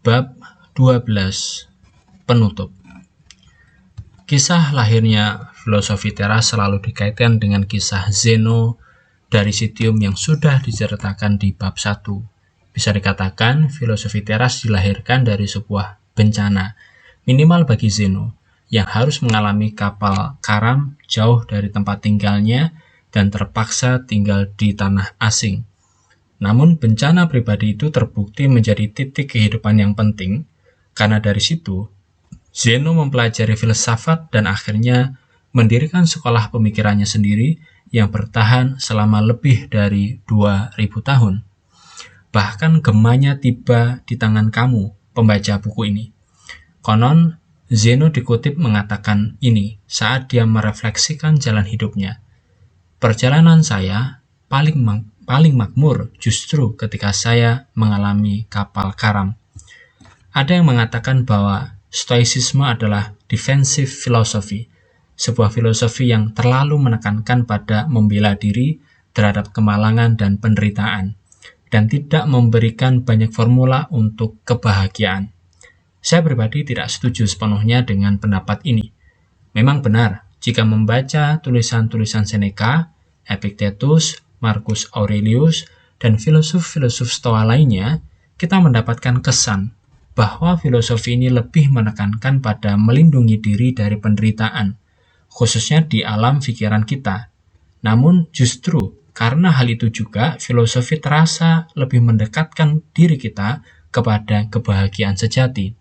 Bab 12. Penutup. Kisah lahirnya filosofi teras selalu dikaitkan dengan kisah Zeno dari Citium yang sudah diceritakan di bab 1. Bisa dikatakan filosofi teras dilahirkan dari sebuah bencana, minimal bagi Zeno, yang harus mengalami kapal karam jauh dari tempat tinggalnya dan terpaksa tinggal di tanah asing. Namun bencana pribadi itu terbukti menjadi titik kehidupan yang penting, karena dari situ Zeno mempelajari filsafat dan akhirnya mendirikan sekolah pemikirannya sendiri yang bertahan selama lebih dari 2000 tahun. Bahkan gemanya tiba di tangan kamu, pembaca buku ini. Konon, Zeno dikutip mengatakan ini saat dia merefleksikan jalan hidupnya. Perjalanan saya paling makmur justru ketika saya mengalami kapal karam. Ada yang mengatakan bahwa Stoicisme adalah defensive philosophy, sebuah filosofi yang terlalu menekankan pada membela diri terhadap kemalangan dan penderitaan, dan tidak memberikan banyak formula untuk kebahagiaan. Saya pribadi tidak setuju sepenuhnya dengan pendapat ini. Memang benar, jika membaca tulisan-tulisan Seneca, Epictetus, Marcus Aurelius, dan filosof-filosof Stoa lainnya, kita mendapatkan kesan bahwa filosofi ini lebih menekankan pada melindungi diri dari penderitaan, khususnya di alam pikiran kita. Namun justru karena hal itu juga filosofi terasa lebih mendekatkan diri kita kepada kebahagiaan sejati.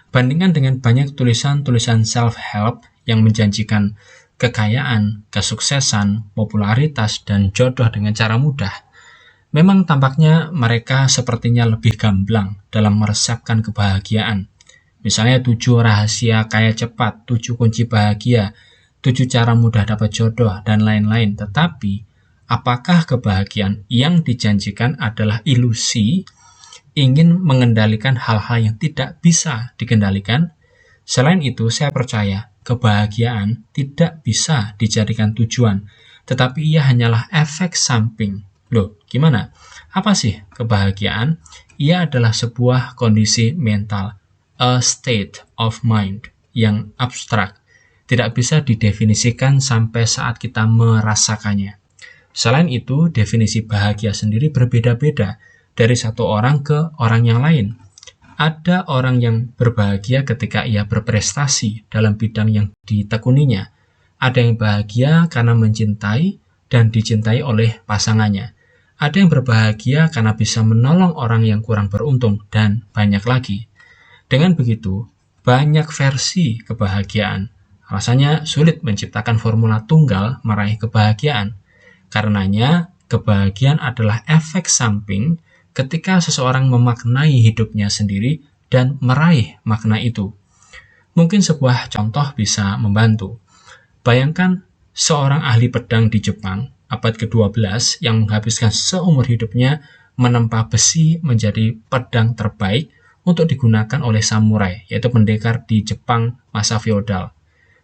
Bandingkan dengan banyak tulisan-tulisan self-help yang menjanjikan kekayaan, kesuksesan, popularitas, dan jodoh dengan cara mudah, memang tampaknya mereka sepertinya lebih gamblang dalam meresapkan kebahagiaan. Misalnya 7 rahasia kaya cepat, 7 kunci bahagia, 7 cara mudah dapat jodoh, dan lain-lain. Tetapi, apakah kebahagiaan yang dijanjikan adalah ilusi, ingin mengendalikan hal-hal yang tidak bisa dikendalikan? Selain itu, saya percaya kebahagiaan tidak bisa dijadikan tujuan, tetapi ia hanyalah efek samping. Loh, gimana? Apa sih kebahagiaan? Ia adalah sebuah kondisi mental, a state of mind yang abstrak, tidak bisa didefinisikan sampai saat kita merasakannya. Selain itu, definisi bahagia sendiri berbeda-beda dari satu orang ke orang yang lain. Ada orang yang berbahagia ketika ia berprestasi dalam bidang yang ditekuninya. Ada yang bahagia karena mencintai dan dicintai oleh pasangannya. Ada yang berbahagia karena bisa menolong orang yang kurang beruntung, dan banyak lagi. Dengan begitu, banyak versi kebahagiaan. Rasanya sulit menciptakan formula tunggal meraih kebahagiaan. Karenanya, kebahagiaan adalah efek samping ketika seseorang memaknai hidupnya sendiri dan meraih makna itu. Mungkin sebuah contoh bisa membantu. Bayangkan seorang ahli pedang di Jepang abad ke-12 yang menghabiskan seumur hidupnya menempa besi menjadi pedang terbaik untuk digunakan oleh samurai, yaitu pendekar di Jepang masa feodal.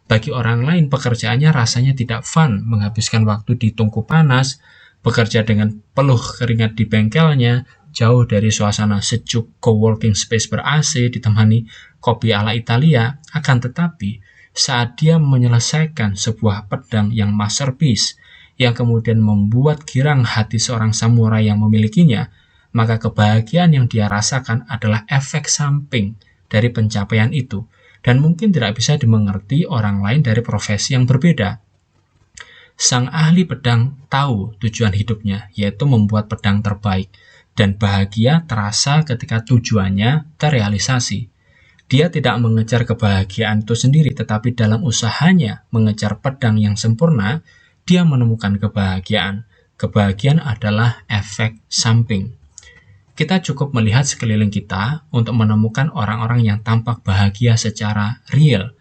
Bagi orang lain, pekerjaannya rasanya tidak fun, menghabiskan waktu di tungku panas, bekerja dengan peluh keringat di bengkelnya, jauh dari suasana sejuk co-working space ber-AC ditemani kopi ala Italia. Akan tetapi, saat dia menyelesaikan sebuah pedang yang masterpiece, yang kemudian membuat girang hati seorang samurai yang memilikinya, maka kebahagiaan yang dia rasakan adalah efek samping dari pencapaian itu, dan mungkin tidak bisa dimengerti orang lain dari profesi yang berbeda. Sang ahli pedang tahu tujuan hidupnya, yaitu membuat pedang terbaik, dan bahagia terasa ketika tujuannya terrealisasi. Dia tidak mengejar kebahagiaan itu sendiri, tetapi dalam usahanya mengejar pedang yang sempurna, dia menemukan kebahagiaan. Kebahagiaan adalah efek samping. Kita cukup melihat sekeliling kita untuk menemukan orang-orang yang tampak bahagia secara real.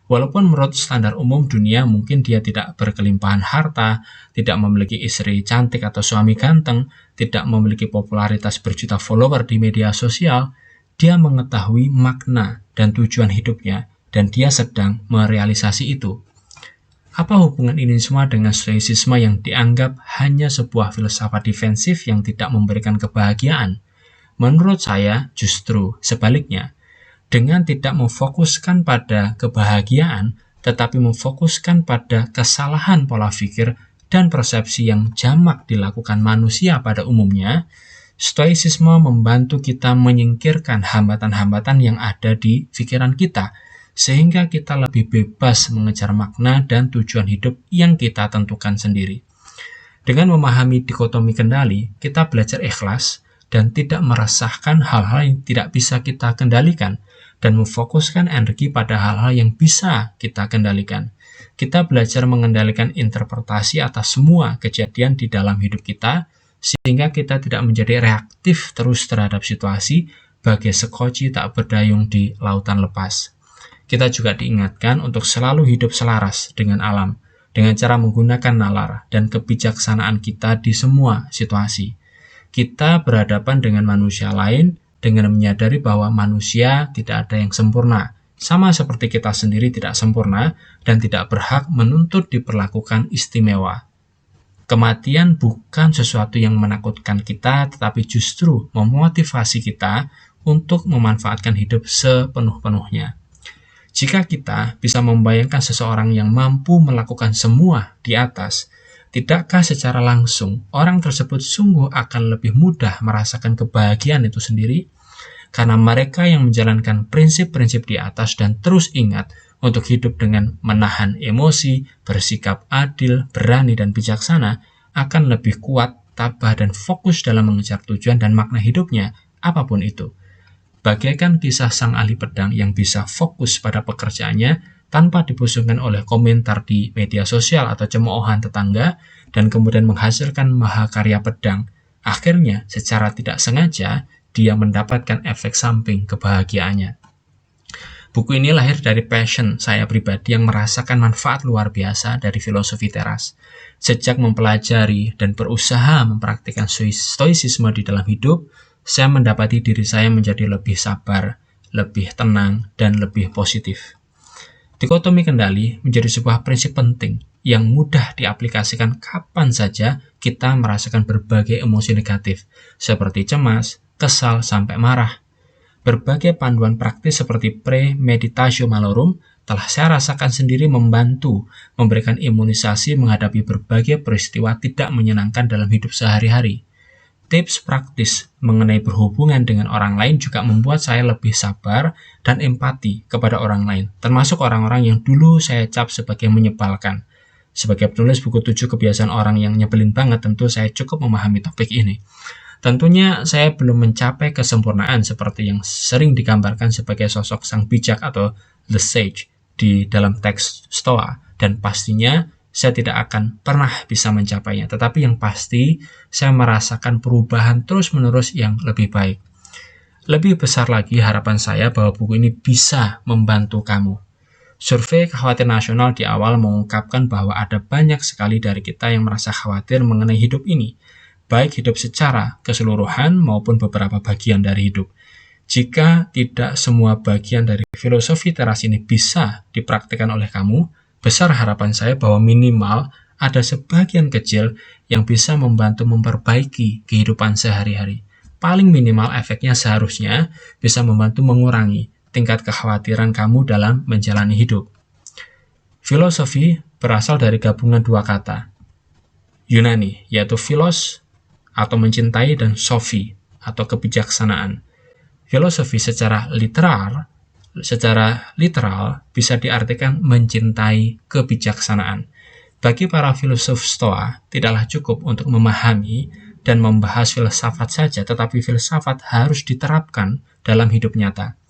Walaupun menurut standar umum dunia mungkin dia tidak berkelimpahan harta, tidak memiliki istri cantik atau suami ganteng, tidak memiliki popularitas berjuta follower di media sosial, dia mengetahui makna dan tujuan hidupnya, dan dia sedang merealisasi itu. Apa hubungan ini semua dengan stoicisme yang dianggap hanya sebuah filsafat defensif yang tidak memberikan kebahagiaan? Menurut saya justru sebaliknya. Dengan tidak memfokuskan pada kebahagiaan, tetapi memfokuskan pada kesalahan pola pikir dan persepsi yang jamak dilakukan manusia pada umumnya, Stoicisme membantu kita menyingkirkan hambatan-hambatan yang ada di pikiran kita, sehingga kita lebih bebas mengejar makna dan tujuan hidup yang kita tentukan sendiri. Dengan memahami dikotomi kendali, kita belajar ikhlas dan tidak meresahkan hal-hal yang tidak bisa kita kendalikan, dan memfokuskan energi pada hal-hal yang bisa kita kendalikan. Kita belajar mengendalikan interpretasi atas semua kejadian di dalam hidup kita, sehingga kita tidak menjadi reaktif terus terhadap situasi bagai sekoci tak berdayung di lautan lepas. Kita juga diingatkan untuk selalu hidup selaras dengan alam, dengan cara menggunakan nalar dan kebijaksanaan kita di semua situasi. Kita berhadapan dengan manusia lain dengan menyadari bahwa manusia tidak ada yang sempurna, sama seperti kita sendiri tidak sempurna dan tidak berhak menuntut diperlakukan istimewa. Kematian bukan sesuatu yang menakutkan kita, tetapi justru memotivasi kita untuk memanfaatkan hidup sepenuh-penuhnya. Jika kita bisa membayangkan seseorang yang mampu melakukan semua di atas, tidakkah secara langsung orang tersebut sungguh akan lebih mudah merasakan kebahagiaan itu sendiri? Karena mereka yang menjalankan prinsip-prinsip di atas dan terus ingat untuk hidup dengan menahan emosi, bersikap adil, berani, dan bijaksana, akan lebih kuat, tabah, dan fokus dalam mengejar tujuan dan makna hidupnya, apapun itu. Bagaikan kisah sang ahli pedang yang bisa fokus pada pekerjaannya tanpa dipusingkan oleh komentar di media sosial atau cemoohan tetangga, dan kemudian menghasilkan mahakarya pedang. Akhirnya, secara tidak sengaja, dia mendapatkan efek samping kebahagiaannya. Buku ini lahir dari passion saya pribadi yang merasakan manfaat luar biasa dari filosofi teras. Sejak mempelajari dan berusaha mempraktikkan stoicisme di dalam hidup, saya mendapati diri saya menjadi lebih sabar, lebih tenang, dan lebih positif. Dikotomi kendali menjadi sebuah prinsip penting yang mudah diaplikasikan kapan saja kita merasakan berbagai emosi negatif, seperti cemas, kesal, sampai marah. Berbagai panduan praktis seperti premeditatio malorum telah saya rasakan sendiri membantu memberikan imunisasi menghadapi berbagai peristiwa tidak menyenangkan dalam hidup sehari-hari. Tips praktis mengenai berhubungan dengan orang lain juga membuat saya lebih sabar dan empati kepada orang lain, termasuk orang-orang yang dulu saya cap sebagai menyebalkan. Sebagai penulis buku 7 kebiasaan orang yang nyebelin banget, tentu saya cukup memahami topik ini. Tentunya saya belum mencapai kesempurnaan seperti yang sering digambarkan sebagai sosok sang bijak atau the sage di dalam teks Stoa, dan pastinya saya tidak akan pernah bisa mencapainya. Tetapi yang pasti, saya merasakan perubahan terus-menerus yang lebih baik. Lebih besar lagi harapan saya bahwa buku ini bisa membantu kamu. Survei kekhawatiran nasional di awal mengungkapkan bahwa ada banyak sekali dari kita yang merasa khawatir mengenai hidup ini, baik hidup secara keseluruhan maupun beberapa bagian dari hidup. Jika tidak semua bagian dari filosofi teras ini bisa dipraktikkan oleh kamu, besar harapan saya bahwa minimal ada sebagian kecil yang bisa membantu memperbaiki kehidupan sehari-hari. Paling minimal efeknya seharusnya bisa membantu mengurangi tingkat kekhawatiran kamu dalam menjalani hidup. Filosofi berasal dari gabungan dua kata Yunani, yaitu philos atau mencintai, dan sophi atau kebijaksanaan. Filosofi secara literal bisa diartikan mencintai kebijaksanaan. Bagi para filosof Stoa, tidaklah cukup untuk memahami dan membahas filsafat saja, tetapi filsafat harus diterapkan dalam hidup nyata.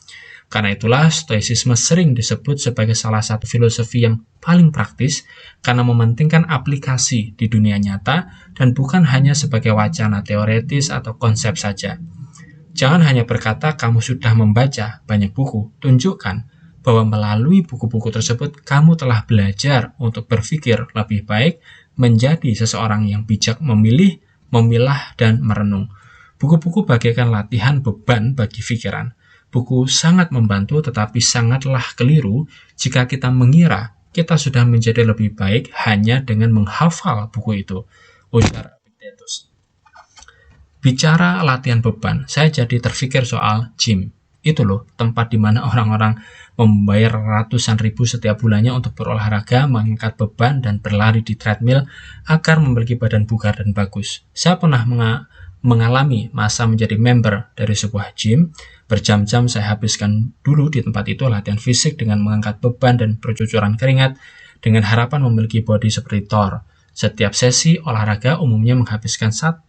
Karena itulah stoicisme sering disebut sebagai salah satu filosofi yang paling praktis karena mementingkan aplikasi di dunia nyata dan bukan hanya sebagai wacana teoretis atau konsep saja. Jangan hanya berkata kamu sudah membaca banyak buku, tunjukkan bahwa melalui buku-buku tersebut kamu telah belajar untuk berpikir lebih baik, menjadi seseorang yang bijak memilih, memilah, dan merenung. Buku-buku bagaikan latihan beban bagi pikiran. Buku sangat membantu, tetapi sangatlah keliru jika kita mengira kita sudah menjadi lebih baik hanya dengan menghafal buku itu, ujar Epictetus. Bicara latihan beban, saya jadi terpikir soal gym. Itu loh, tempat di mana orang-orang membayar ratusan ribu setiap bulannya untuk berolahraga, mengangkat beban, dan berlari di treadmill agar memiliki badan bugar dan bagus. Saya pernah mengalami masa menjadi member dari sebuah gym. Berjam-jam saya habiskan dulu di tempat itu latihan fisik dengan mengangkat beban dan bercucuran keringat dengan harapan memiliki body seperti Thor. Setiap sesi olahraga umumnya menghabiskan 1,5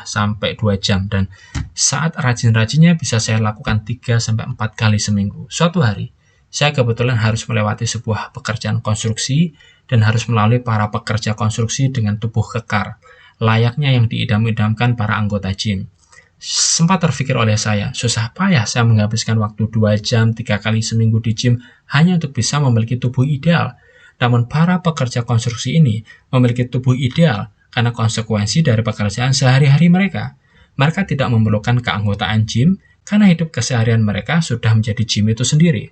sampai 2 jam dan saat rajin-rajinnya bisa saya lakukan 3 sampai 4 kali seminggu. Suatu hari, saya kebetulan harus melewati sebuah pekerjaan konstruksi dan harus melalui para pekerja konstruksi dengan tubuh kekar, layaknya yang diidam-idamkan para anggota gym. Sempat terpikir oleh saya, susah payah saya menghabiskan waktu 2 jam 3 kali seminggu di gym hanya untuk bisa memiliki tubuh ideal. Namun para pekerja konstruksi ini memiliki tubuh ideal karena konsekuensi dari pekerjaan sehari-hari mereka. Mereka tidak memerlukan keanggotaan gym karena hidup keseharian mereka sudah menjadi gym itu sendiri.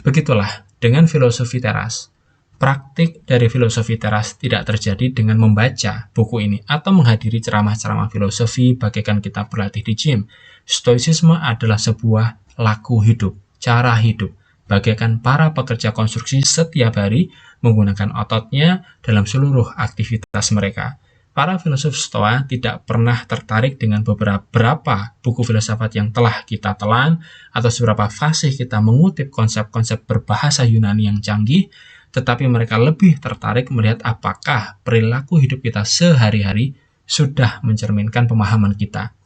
Begitulah dengan filosofi teras. Praktik dari filosofi teras tidak terjadi dengan membaca buku ini atau menghadiri ceramah-ceramah filosofi bagaikan kita berlatih di gym. Stoicisme adalah sebuah laku hidup, cara hidup, bagaikan para pekerja konstruksi setiap hari menggunakan ototnya dalam seluruh aktivitas mereka. Para filosof Stoa tidak pernah tertarik dengan beberapa buku filsafat yang telah kita telan atau seberapa fasih kita mengutip konsep-konsep berbahasa Yunani yang canggih, tetapi mereka lebih tertarik melihat apakah perilaku hidup kita sehari-hari sudah mencerminkan pemahaman kita.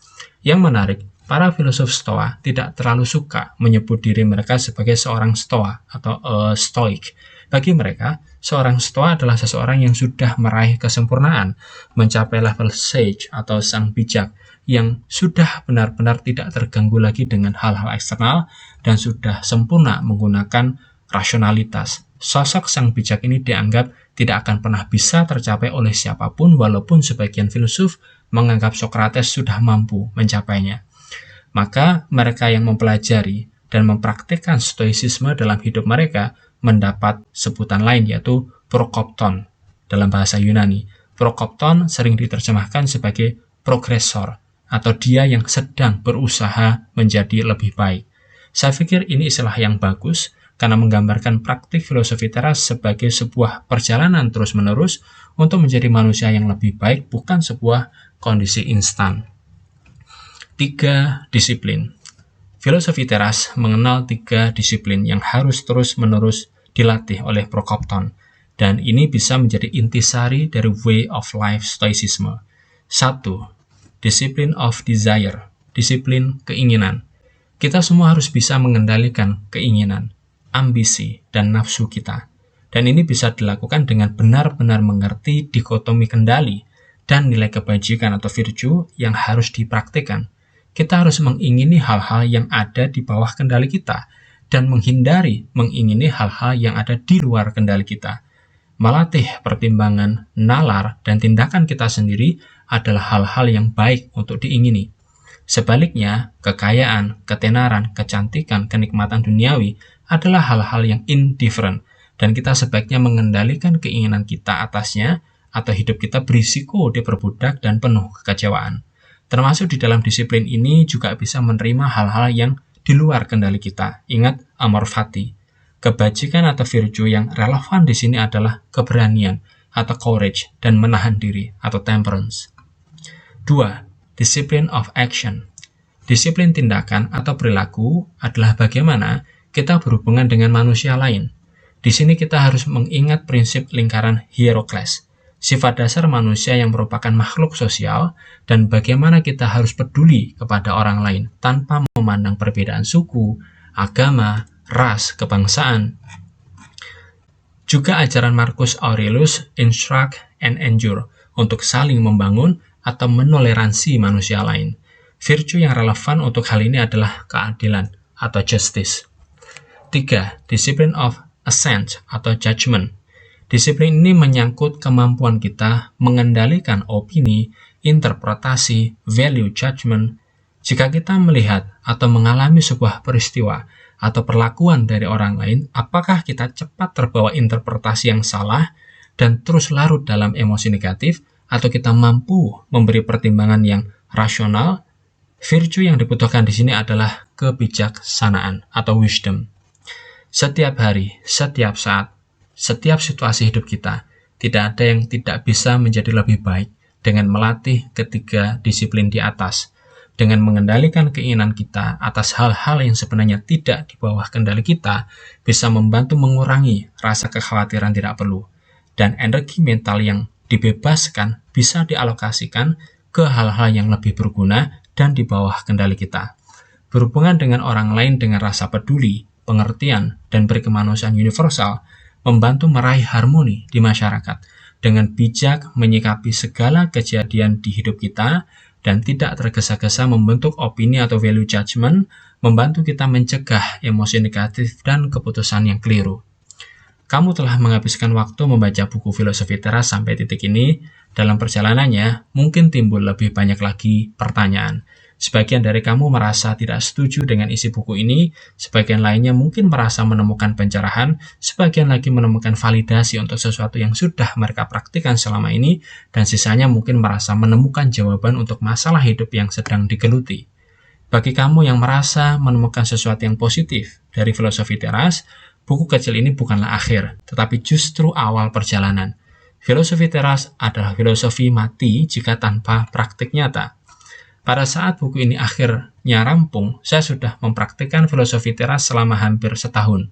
Yang menarik, para filosof Stoa tidak terlalu suka menyebut diri mereka sebagai seorang Stoa atau Stoik. Bagi mereka, seorang Stoa adalah seseorang yang sudah meraih kesempurnaan, mencapai level sage atau sang bijak, yang sudah benar-benar tidak terganggu lagi dengan hal-hal eksternal dan sudah sempurna menggunakan rasionalitas. Sosok sang bijak ini dianggap tidak akan pernah bisa tercapai oleh siapapun, walaupun sebagian filsuf menganggap Socrates sudah mampu mencapainya. Maka mereka yang mempelajari dan mempraktikkan stoicisme dalam hidup mereka mendapat sebutan lain, yaitu prokopton dalam bahasa Yunani. Prokopton sering diterjemahkan sebagai progresor atau dia yang sedang berusaha menjadi lebih baik. Saya pikir ini istilah yang bagus karena menggambarkan praktik filosofi teras sebagai sebuah perjalanan terus-menerus untuk menjadi manusia yang lebih baik, bukan sebuah kondisi instan. 3 disiplin. Filosofi teras mengenal 3 disiplin yang harus terus-menerus dilatih oleh Prokopton, dan ini bisa menjadi intisari dari way of life stoicisme. 1. Discipline of desire, disiplin keinginan. Kita semua harus bisa mengendalikan keinginan, ambisi, dan nafsu kita. Dan ini bisa dilakukan dengan benar-benar mengerti dikotomi kendali dan nilai kebajikan atau virtue yang harus dipraktikkan. Kita harus mengingini hal-hal yang ada di bawah kendali kita dan menghindari mengingini hal-hal yang ada di luar kendali kita. Melatih pertimbangan, nalar, dan tindakan kita sendiri adalah hal-hal yang baik untuk diingini. Sebaliknya, kekayaan, ketenaran, kecantikan, kenikmatan duniawi adalah hal-hal yang indifferent, dan kita sebaiknya mengendalikan keinginan kita atasnya, atau hidup kita berisiko diperbudak dan penuh kekecewaan. Termasuk di dalam disiplin ini juga bisa menerima hal-hal yang di luar kendali kita. Ingat amor fati. Kebajikan atau virtue yang relevan di sini adalah keberanian atau courage dan menahan diri atau temperance. 2. Discipline of action. Disiplin tindakan atau perilaku adalah bagaimana kita berhubungan dengan manusia lain. Di sini kita harus mengingat prinsip lingkaran Hierokles, sifat dasar manusia yang merupakan makhluk sosial, dan bagaimana kita harus peduli kepada orang lain tanpa memandang perbedaan suku, agama, ras, kebangsaan. Juga ajaran Marcus Aurelius, instruct and endure, untuk saling membangun atau menoleransi manusia lain. Virtue yang relevan untuk hal ini adalah keadilan atau justice. 3. Discipline of assent atau judgment. Disiplin ini menyangkut kemampuan kita mengendalikan opini, interpretasi, value judgment. Jika kita melihat atau mengalami sebuah peristiwa atau perlakuan dari orang lain, apakah kita cepat terbawa interpretasi yang salah dan terus larut dalam emosi negatif, atau kita mampu memberi pertimbangan yang rasional, virtue yang dibutuhkan di sini adalah kebijaksanaan atau wisdom. Setiap hari, setiap saat, setiap situasi hidup kita, tidak ada yang tidak bisa menjadi lebih baik dengan melatih ketiga disiplin di atas, dengan mengendalikan keinginan kita atas hal-hal yang sebenarnya tidak di bawah kendali kita, bisa membantu mengurangi rasa kekhawatiran tidak perlu, dan energi mental yang dibebaskan bisa dialokasikan ke hal-hal yang lebih berguna dan di bawah kendali kita. Berhubungan dengan orang lain dengan rasa peduli, pengertian, dan berkemanusiaan universal, membantu meraih harmoni di masyarakat, dengan bijak menyikapi segala kejadian di hidup kita, dan tidak tergesa-gesa membentuk opini atau value judgment, membantu kita mencegah emosi negatif dan keputusan yang keliru. Kamu telah menghabiskan waktu membaca buku filosofi teras sampai titik ini. Dalam perjalanannya, mungkin timbul lebih banyak lagi pertanyaan. Sebagian dari kamu merasa tidak setuju dengan isi buku ini, sebagian lainnya mungkin merasa menemukan pencerahan, sebagian lagi menemukan validasi untuk sesuatu yang sudah mereka praktikkan selama ini, dan sisanya mungkin merasa menemukan jawaban untuk masalah hidup yang sedang digeluti. Bagi kamu yang merasa menemukan sesuatu yang positif dari filosofi teras, buku kecil ini bukanlah akhir, tetapi justru awal perjalanan. Filosofi teras adalah filosofi mati jika tanpa praktik nyata. Pada saat buku ini akhirnya rampung, saya sudah mempraktikkan filosofi teras selama hampir setahun.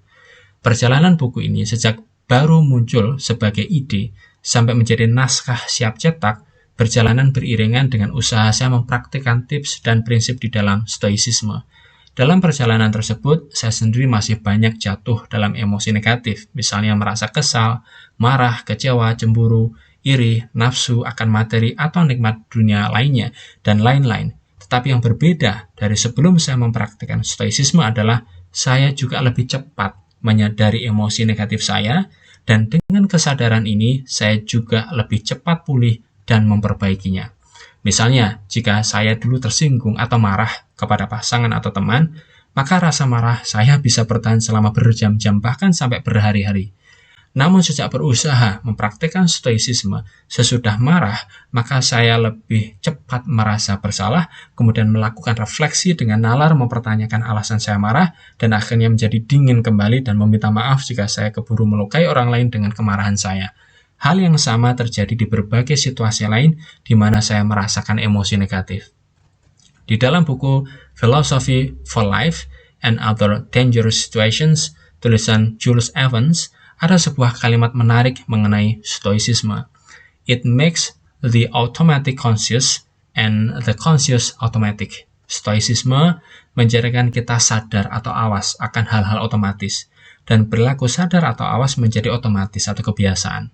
Perjalanan buku ini sejak baru muncul sebagai ide sampai menjadi naskah siap cetak, berjalanan beriringan dengan usaha saya mempraktikkan tips dan prinsip di dalam stoicisme. Dalam perjalanan tersebut, saya sendiri masih banyak jatuh dalam emosi negatif, misalnya merasa kesal, marah, kecewa, cemburu, iri, nafsu akan materi atau nikmat dunia lainnya, dan lain-lain. Tetapi yang berbeda dari sebelum saya mempraktikkan stoicisme adalah saya juga lebih cepat menyadari emosi negatif saya, dan dengan kesadaran ini saya juga lebih cepat pulih dan memperbaikinya. Misalnya, jika saya dulu tersinggung atau marah kepada pasangan atau teman, maka rasa marah saya bisa bertahan selama berjam-jam bahkan sampai berhari-hari. Namun sejak berusaha mempraktikkan stoicisme, sesudah marah, maka saya lebih cepat merasa bersalah, kemudian melakukan refleksi dengan nalar mempertanyakan alasan saya marah, dan akhirnya menjadi dingin kembali dan meminta maaf jika saya keburu melukai orang lain dengan kemarahan saya. Hal yang sama terjadi di berbagai situasi lain di mana saya merasakan emosi negatif. Di dalam buku Philosophy for Life and Other Dangerous Situations, tulisan Jules Evans, ada sebuah kalimat menarik mengenai stoicisme. It makes the automatic conscious and the conscious automatic. Stoicisme menjadikan kita sadar atau awas akan hal-hal otomatis, dan perilaku sadar atau awas menjadi otomatis atau kebiasaan.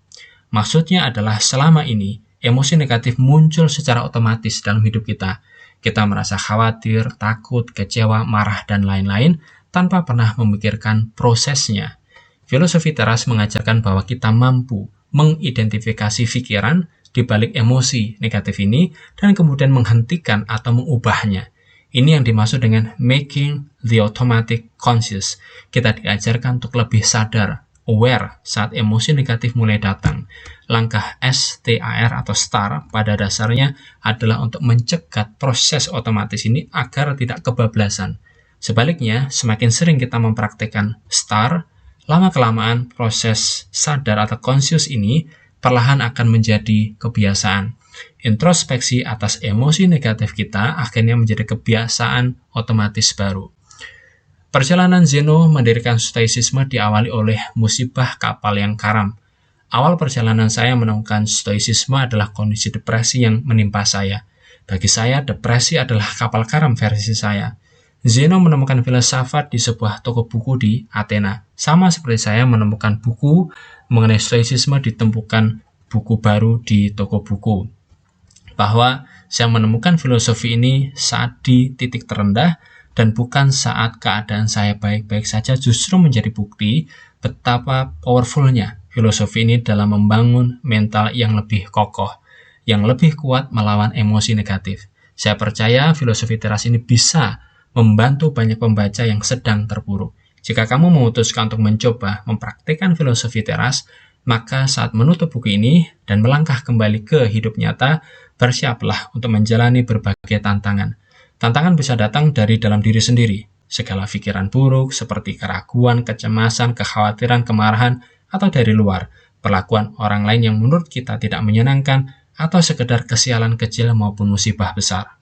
Maksudnya adalah selama ini, emosi negatif muncul secara otomatis dalam hidup kita. Kita merasa khawatir, takut, kecewa, marah, dan lain-lain tanpa pernah memikirkan prosesnya. Filosofi teras mengajarkan bahwa kita mampu mengidentifikasi pikiran di balik emosi negatif ini dan kemudian menghentikan atau mengubahnya. Ini yang dimaksud dengan making the automatic conscious. Kita diajarkan untuk lebih sadar, aware saat emosi negatif mulai datang. Langkah STAR atau STAR pada dasarnya adalah untuk mencegat proses otomatis ini agar tidak kebablasan. Sebaliknya, semakin sering kita mempraktikkan STAR, lama-kelamaan proses sadar atau conscious ini perlahan akan menjadi kebiasaan. Introspeksi atas emosi negatif kita akhirnya menjadi kebiasaan otomatis baru. Perjalanan Zeno mendirikan stoicisme diawali oleh musibah kapal yang karam. Awal perjalanan saya menemukan stoicisme adalah kondisi depresi yang menimpa saya. Bagi saya, depresi adalah kapal karam versi saya. Zeno menemukan filsafat di sebuah toko buku di Athena. Sama seperti saya menemukan buku mengenai stoicisme di tumpukan buku baru di toko buku. Bahwa saya menemukan filosofi ini saat di titik terendah, dan bukan saat keadaan saya baik-baik saja, justru menjadi bukti betapa powerfulnya filosofi ini dalam membangun mental yang lebih kokoh, yang lebih kuat melawan emosi negatif. Saya percaya filosofi teras ini bisa membantu banyak pembaca yang sedang terpuruk. Jika kamu memutuskan untuk mencoba mempraktikkan filosofi teras, maka saat menutup buku ini dan melangkah kembali ke hidup nyata, Bersiaplah untuk menjalani berbagai tantangan. Tantangan bisa datang dari dalam diri sendiri. Segala pikiran buruk seperti keraguan, kecemasan, kekhawatiran, kemarahan, atau dari luar, perlakuan orang lain yang menurut kita tidak menyenangkan, atau sekedar kesialan kecil maupun musibah besar.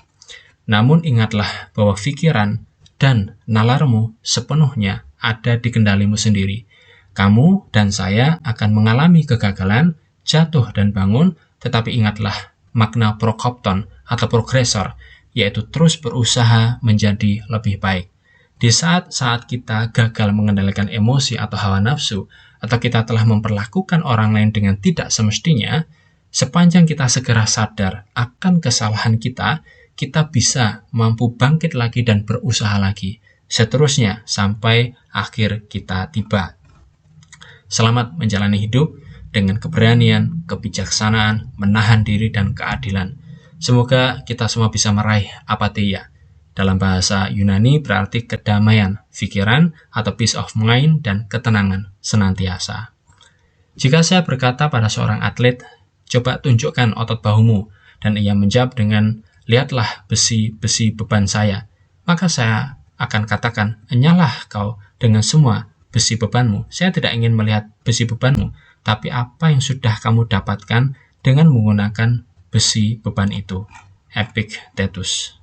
Namun ingatlah bahwa pikiran dan nalarmu sepenuhnya ada di kendalimu sendiri. Kamu dan saya akan mengalami kegagalan, jatuh dan bangun, tetapi ingatlah makna prokopton atau progresor, yaitu terus berusaha menjadi lebih baik. Di saat-saat kita gagal mengendalikan emosi atau hawa nafsu, atau kita telah memperlakukan orang lain dengan tidak semestinya, sepanjang kita segera sadar akan kesalahan kita, kita bisa mampu bangkit lagi dan berusaha lagi. Seterusnya sampai akhir kita tiba. Selamat menjalani hidup dengan keberanian, kebijaksanaan, menahan diri, dan keadilan. Semoga kita semua bisa meraih apatheia. Dalam bahasa Yunani berarti kedamaian pikiran atau peace of mind dan ketenangan senantiasa. Jika saya berkata pada seorang atlet, coba tunjukkan otot bahumu, dan ia menjawab dengan, lihatlah besi-besi beban saya, maka saya akan katakan, enyalah kau dengan semua besi bebanmu. Saya tidak ingin melihat besi bebanmu, tapi apa yang sudah kamu dapatkan dengan menggunakan besi beban itu. Epictetus.